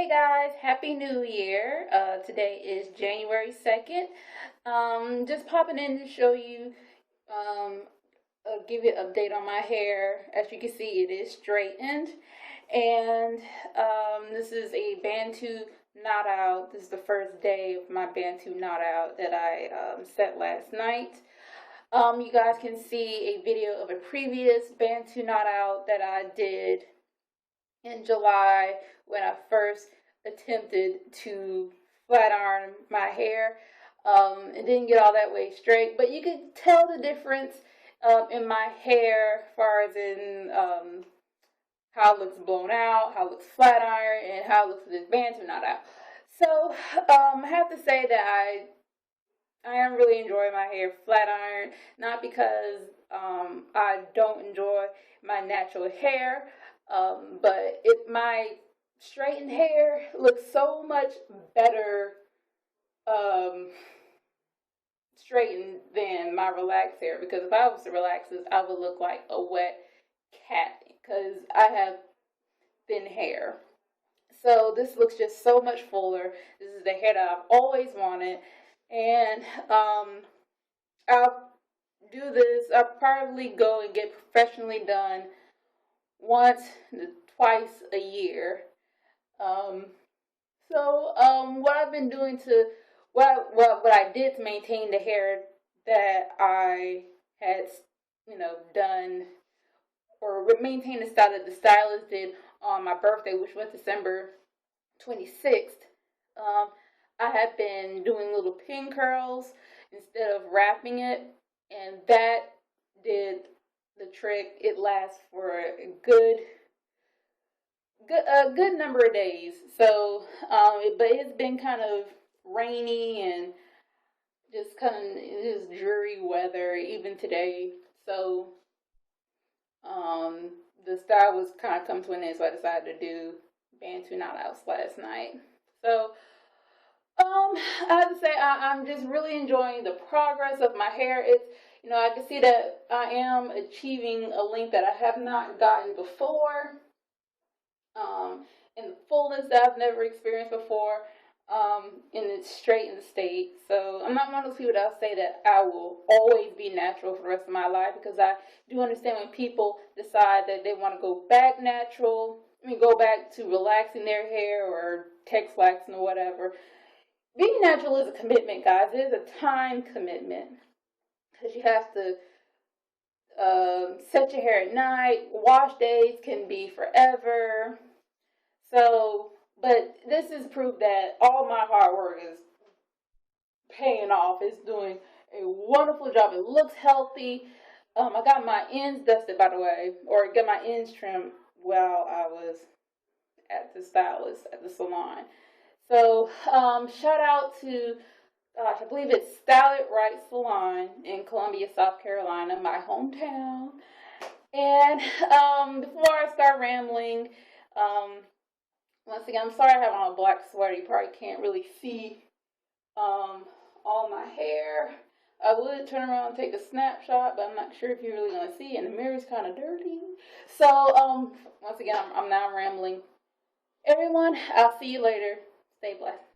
Hey guys, Happy New Year. Today is January 2nd. Just popping in to show you, give you an update on my hair. As you can see, it is straightened. And this is a Bantu knot out. This is the first day of my Bantu knot out that I set last night. You guys can see a video of a previous Bantu knot out that I did in July when I first attempted to flat iron my hair. It didn't get all that way straight, but you could tell the difference in my hair as far as in how it looks blown out, how it looks flat iron, and how it looks with this Bantu knot out. So I have to say that I am really enjoying my hair flat iron, not because I don't enjoy my natural hair, but my straightened hair looks so much better straightened than my relaxed hair, because if I was to relax this, I would look like a wet cat because I have thin hair. So this looks just so much fuller. This is the hair that I've always wanted, and I'll do this. I'll probably go and get professionally done once, twice a year. What I've been doing to what I did to maintain the hair that I had, done, or maintain the style that the stylist did on my birthday, which was December 26th. I have been doing little pin curls instead of wrapping it, and that did the trick. It lasts for a good number of days. So, but it's been kind of rainy and just dreary weather even today. So, the style was kind of come to an end, so I decided to do Bantu knot outs last night. So, I have to say I'm just really enjoying the progress of my hair. It's, I can see that I am achieving a length that I have not gotten before, in the fullness that I've never experienced before, in its straightened state. So I'm not one of those people that'll say that I will always be natural for the rest of my life, because I do understand when people decide that they want to go back natural, go back to relaxing their hair or texlaxing or whatever. Being natural is a commitment, guys. It is a time commitment, because you have to set your hair at night. Wash days can be forever. So, but this is proof that all my hard work is paying off. It's doing a wonderful job. It looks healthy. I got my ends dusted, by the way, or got my ends trimmed while I was at the stylist at the salon. So, shout out to, I believe it's Style It Right Salon in Columbia, South Carolina, my hometown. And before I start rambling, once again, I'm sorry I have on a black sweater. You probably can't really see all my hair. I would turn around and take a snapshot, but I'm not sure if you're really going to see it, and the mirror's kind of dirty. So, once again, I'm now rambling. Everyone, I'll see you later. Stay blessed.